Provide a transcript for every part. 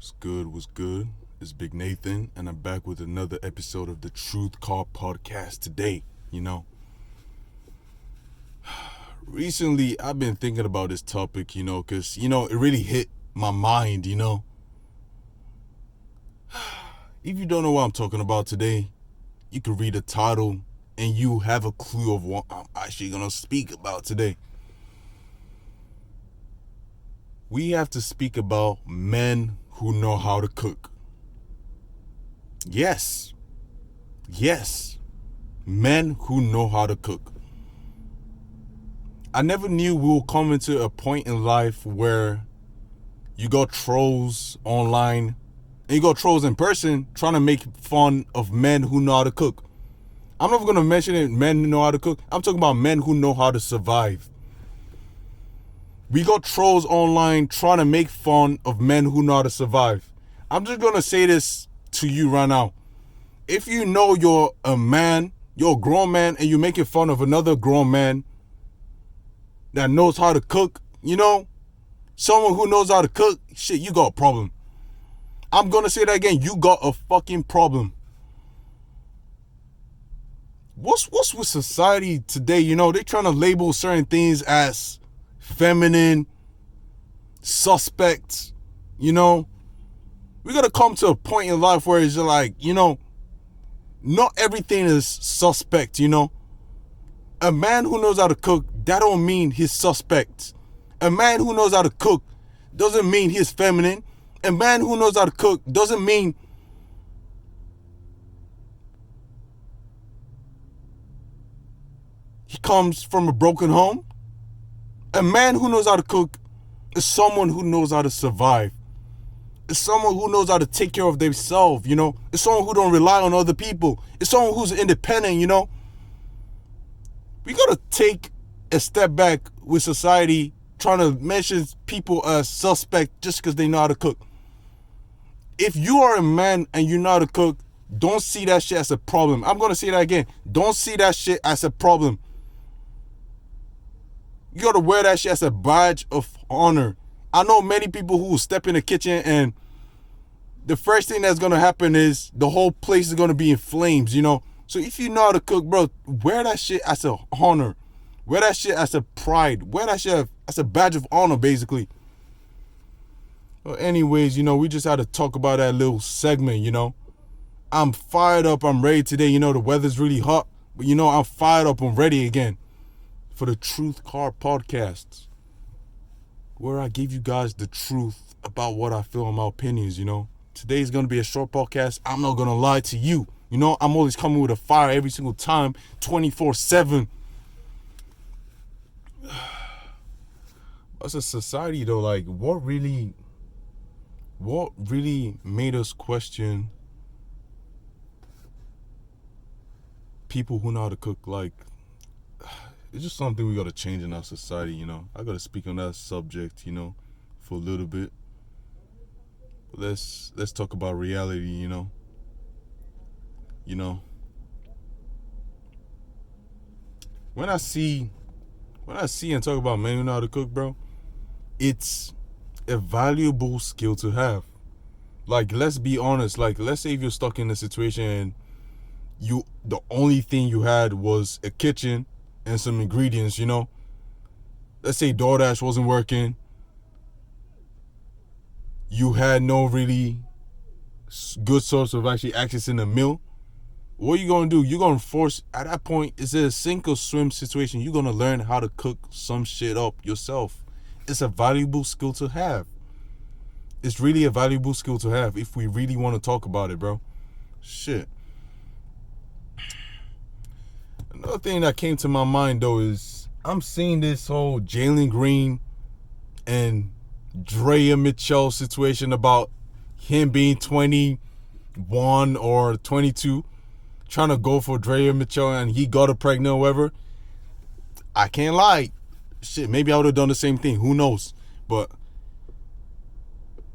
What's good? What's good? It's Big Nathan, and I'm back with another episode of the Truth Car Podcast today. Recently I've been thinking about this topic, because, it really hit my mind, If you don't know what I'm talking about today, you can read the title and you have a clue of what I'm actually going to speak about today. We have to speak about men who know how to cook. Yes, men who know how to cook. I never knew we would come into a point in life where you got trolls online and you got trolls in person trying to make fun of men who know how to cook. I'm not going to mention it, men who know how to cook. I'm talking about men who know how to survive. We got trolls online trying to make fun of men who know how to survive. I'm just going to say this to you right now. If you know you're a man, you're a grown man, and you're making fun of another grown man that knows how to cook, someone who knows how to cook, shit, you got a problem. I'm going to say that again. You got a fucking problem. What's with society today? They're trying to label certain things as feminine, suspect. We got to come to a point in life where it's just like, not everything is suspect, A man who knows how to cook, that don't mean he's suspect. A man who knows how to cook doesn't mean he's feminine. A man who knows how to cook doesn't mean he comes from a broken home. A man who knows how to cook is someone who knows how to survive. It's someone who knows how to take care of themselves, It's someone who don't rely on other people. It's someone who's independent, We got to take a step back with society trying to mention people as suspect just because they know how to cook. If you are a man and you know how to cook, don't see that shit as a problem. I'm going to say that again. Don't see that shit as a problem. You got to wear that shit as a badge of honor. I know many people who will step in the kitchen and the first thing that's going to happen is the whole place is going to be in flames, So if you know how to cook, bro, wear that shit as a honor. Wear that shit as a pride. Wear that shit as a badge of honor, basically. Well, anyways, we just had to talk about that little segment, I'm fired up. I'm ready today. The weather's really hot. But, I'm fired up. I'm ready again for the Truth Car Podcast, where I give you guys the truth about what I feel and my opinions, Today's going to be a short podcast. I'm not going to lie to you. I'm always coming with a fire every single time, 24/7. As a society, though, like, what really made us question people who know how to cook? Like, it's just something we got to change in our society, I got to speak on that subject, for a little bit. But let's talk about reality, When I see and talk about men who know how to cook, bro, it's a valuable skill to have. Like, let's be honest. Like, let's say if you're stuck in a situation and the only thing you had was a kitchen and some ingredients, Let's say DoorDash wasn't working. You had no really good source of actually accessing a meal. What are you going to do? You're going to force, at that point, it's a sink or swim situation. You're going to learn how to cook some shit up yourself. It's a valuable skill to have. It's really a valuable skill to have if we really want to talk about it, bro. Shit. Another thing that came to my mind, though, is I'm seeing this whole Jalen Green and Drea Mitchell situation about him being 21 or 22, trying to go for Drea Mitchell, and he got her pregnant or whatever. I can't lie. Shit, maybe I would have done the same thing. Who knows? But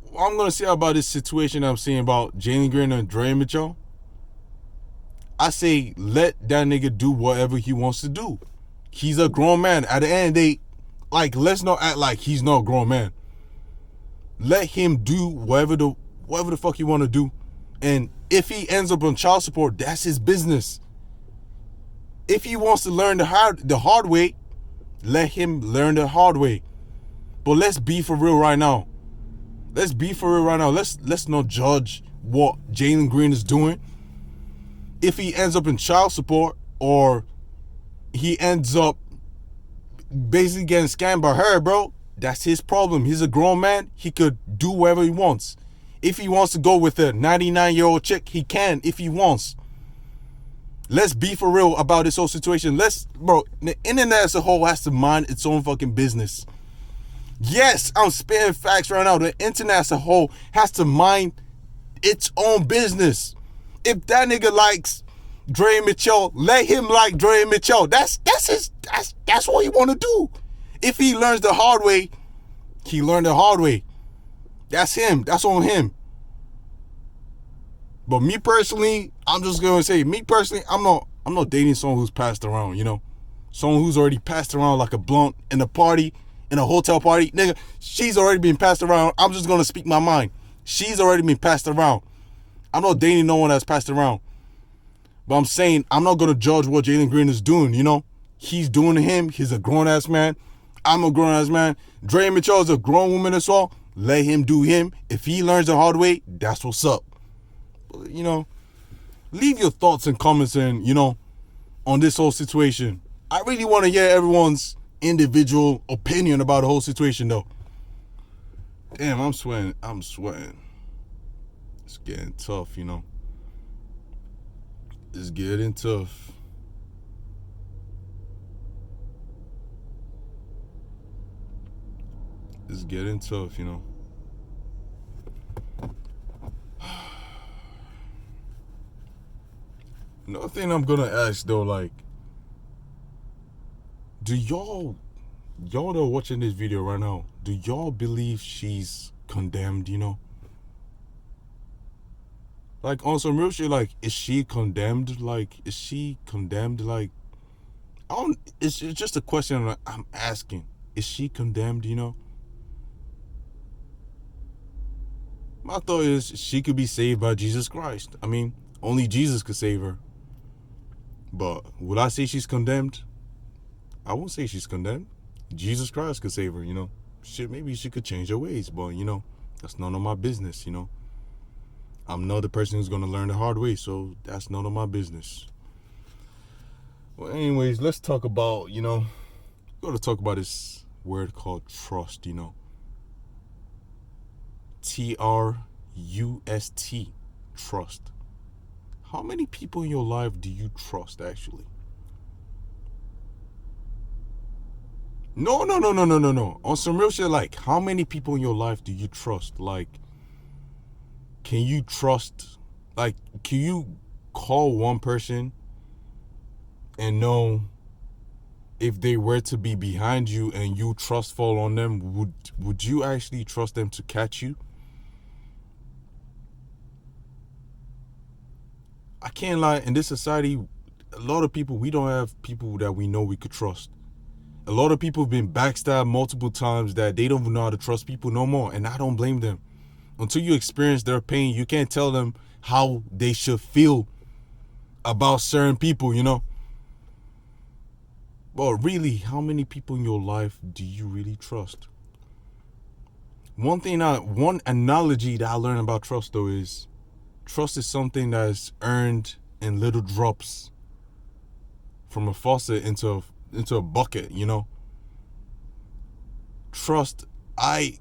what I'm going to say about this situation I'm seeing about Jalen Green and Drea Mitchell, I say let that nigga do whatever he wants to do. He's a grown man. At the end of the day, like, let's not act like he's not a grown man. Let him do whatever whatever the fuck you want to do. And if he ends up on child support, that's his business. If he wants to learn the hard way, let him learn the hard way. But let's be for real right now. Let's be for real right now. Let's not judge what Jalen Green is doing. If he ends up in child support, or he ends up basically getting scammed by her, bro, that's his problem. He's a grown man. He could do whatever he wants. If he wants to go with a 99-year-old chick, he can if he wants. Let's be for real about this whole situation. Bro, the internet as a whole has to mind its own fucking business. Yes, I'm spitting facts right now. The internet as a whole has to mind its own business. If that nigga likes Dre Mitchell, let him like Dre Mitchell. That's what he want to do. If he learns the hard way, he learned the hard way. That's him. That's on him. But me personally, I'm just gonna say, I'm not dating someone who's passed around, you know? Someone who's already passed around like a blunt in a party, in a hotel party. Nigga, she's already been passed around. I'm just gonna speak my mind. She's already been passed around. I'm not dating no one that's passed around. But I'm saying, I'm not gonna judge what Jalen Green is doing, you know? He's doing to him. He's a grown-ass man. I'm a grown-ass man. Dre Mitchell is a grown woman as well. Let him do him. If he learns the hard way, that's what's up. You know, leave your thoughts and comments in, you know, on this whole situation. I really want to hear everyone's individual opinion about the whole situation, though. Damn, I'm sweating. It's getting tough, you know. It's getting tough. It's getting tough, you know. Another thing I'm gonna ask though, like, do y'all that are watching this video right now, do y'all believe she's condemned, you know? Like, on some real shit, like, is she condemned? Like, it's just a question I'm asking. Is she condemned, you know? My thought is she could be saved by Jesus Christ. I mean, only Jesus could save her. But would I say she's condemned? I won't say she's condemned. Jesus Christ could save her, you know. Shit, maybe she could change her ways, but, you know, that's none of my business, you know. I'm not the person who's going to learn the hard way, so that's none of my business. Well, anyways, let's talk about, you know, we're going to talk about this word called trust, you know. Trust. Trust. How many people in your life do you trust, actually? No. On some real shit, like, how many people in your life do you trust? Like, can you trust, like, can you call one person and know if they were to be behind you and you trust fall on them, would you actually trust them to catch you? I can't lie, in this society, a lot of people, we don't have people that we know we could trust. A lot of people have been backstabbed multiple times that they don't know how to trust people no more, and I don't blame them. Until you experience their pain, you can't tell them how they should feel about certain people, you know? But really, how many people in your life do you really trust? One analogy that I learned about trust, though, is trust is something that is earned in little drops from a faucet into a bucket, you know? Trust, I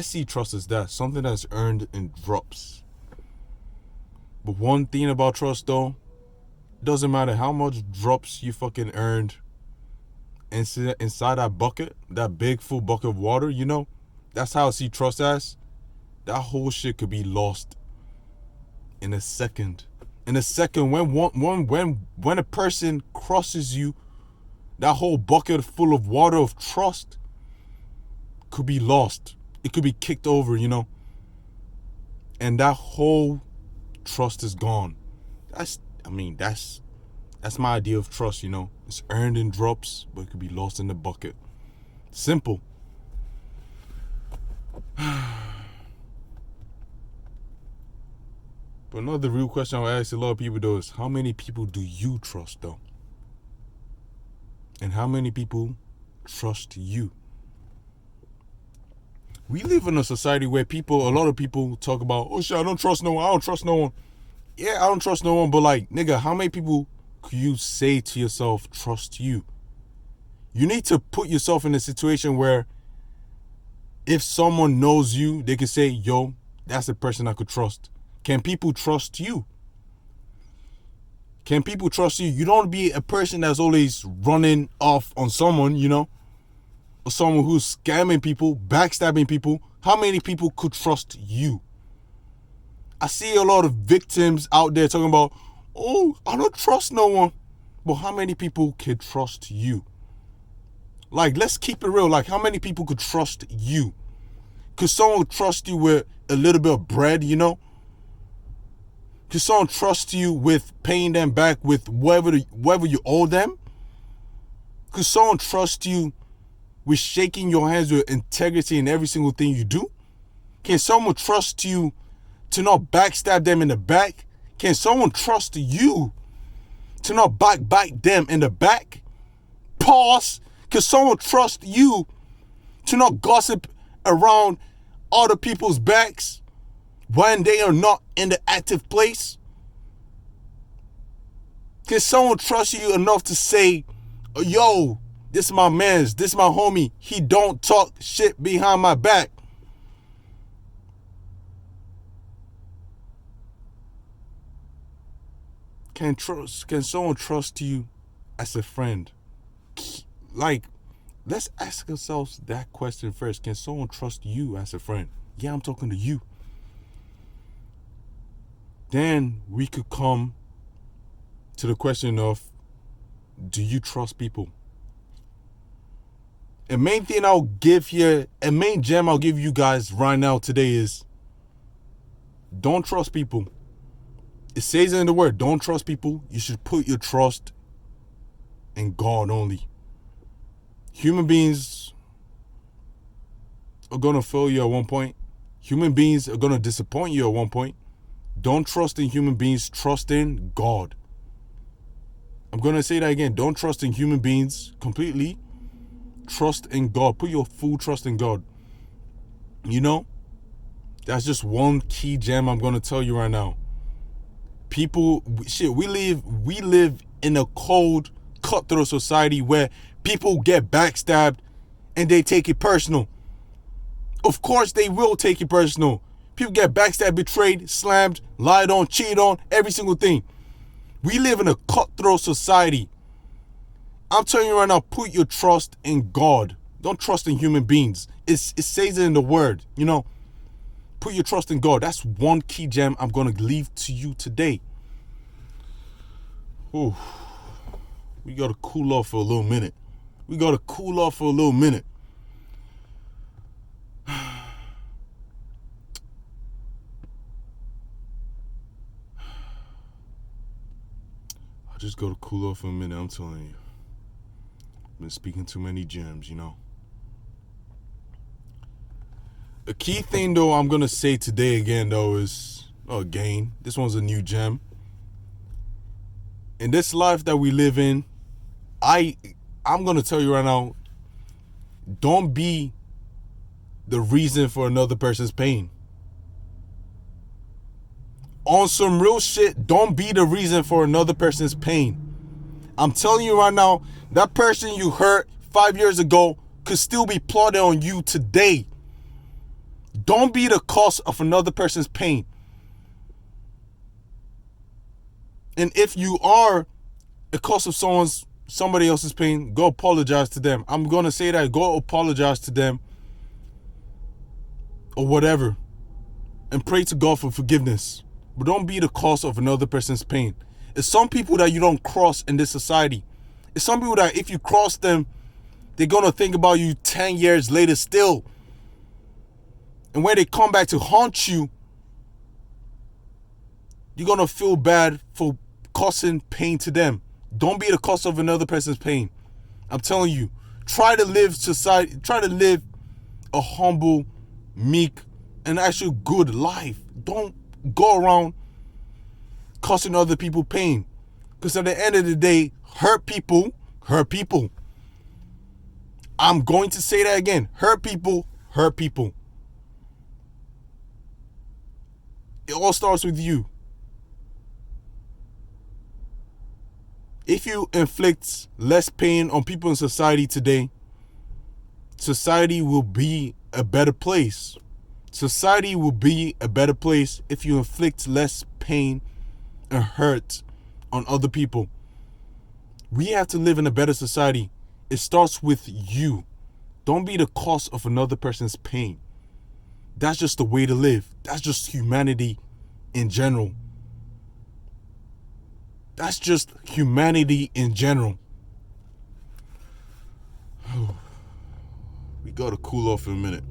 see trust as that, something that's earned in drops. But one thing about trust, though, it doesn't matter how much drops you fucking earned inside that bucket, that big full bucket of water, you know? That's how I see trust as. That whole shit could be lost in a second. In a second, when a person crosses you, that whole bucket full of water of trust could be lost. It could be kicked over, you know. And that whole trust is gone. That's my idea of trust, you know. It's earned in drops, but it could be lost in the bucket. Simple. But another real question I ask a lot of people though is, how many people do you trust though? And how many people trust you? We live in a society where a lot of people talk about, oh shit, I don't trust no one, I don't trust no one. Yeah, I don't trust no one, but like, nigga, how many people could you say to yourself, trust you? You need to put yourself in a situation where if someone knows you, they can say, yo, that's a person I could trust. Can people trust you? Can people trust you? You don't be a person that's always running off on someone, you know, or someone who's scamming people, backstabbing people. How many people could trust you? I see a lot of victims out there talking about, oh, I don't trust no one. But how many people can trust you? Like, let's keep it real. Like, how many people could trust you? Could someone trust you with a little bit of bread, you know? Could someone trust you with paying them back with whatever you owe them? Could someone trust you with shaking your hands with integrity in every single thing you do? Can someone trust you to not backstab them in the back? Can someone trust you to not backbite them in the back? Pause. Can someone trust you to not gossip around other people's backs when they are not in the active place? Can someone trust you enough to say, yo, this is my mans, this is my homie, he don't talk shit behind my back? Can someone trust you as a friend? Like, let's ask ourselves that question first. Can someone trust you as a friend? Yeah, I'm talking to you. Then we could come to the question of, do you trust people? A main thing I'll give here, a main gem I'll give you guys right now today is, don't trust people. It says in the word, don't trust people. You should put your trust in God only. Human beings are going to fail you at one point. Human beings are going to disappoint you at one point. Don't trust in human beings. Trust in God. I'm going to say that again. Don't trust in human beings completely. Trust in God. Put your full trust in God. You know, that's just one key gem I'm going to tell you right now. People, shit, we live in a cold, cutthroat society where people get backstabbed and they take it personal. Of course they will take it personal. People get backstabbed, betrayed, slammed, lied on, cheated on, every single thing. We live in a cutthroat society. I'm telling you right now, put your trust in God. Don't trust in human beings. It says it in the word, you know. Put your trust in God. That's one key gem I'm going to leave to you today. Ooh. We got to cool off for a little minute. I just got to cool off for a minute, I'm telling you. I've been speaking too many gems, you know. A key thing, though, I'm going to say today again, though, is, this one's a new gem. In this life that we live in, I'm going to tell you right now, don't be the reason for another person's pain. On some real shit, don't be the reason for another person's pain. I'm telling you right now, that person you hurt 5 years ago could still be plotting on you today. Don't be the cause of another person's pain. And if you are the cause of somebody else's pain, go apologize to them. I'm going to say that. Go apologize to them or whatever. And pray to God for forgiveness. But don't be the cause of another person's pain. It's some people that you don't cross in this society. It's some people that if you cross them, they're going to think about you 10 years later still. And when they come back to haunt you, you're going to feel bad for causing pain to them. Don't be the cause of another person's pain. I'm telling you, try to live a humble, meek, and actually good life. Don't go around causing other people pain. Because at the end of the day, hurt people hurt people. I'm going to say that again. Hurt people hurt people. It all starts with you. If you inflict less pain on people in society today, society will be a better place. Society will be a better place if you inflict less pain and hurt on other people. We have to live in a better society. It starts with you. Don't be the cause of another person's pain. That's just the way to live. That's just humanity in general. That's just humanity in general. We gotta cool off for a minute.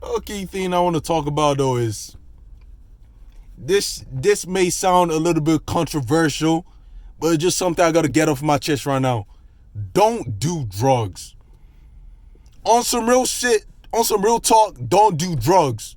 Okay, thing I want to talk about though is this may sound a little bit controversial, but it's just something I gotta get off my chest right now. Don't do drugs. On some real shit, on some real talk, don't do drugs.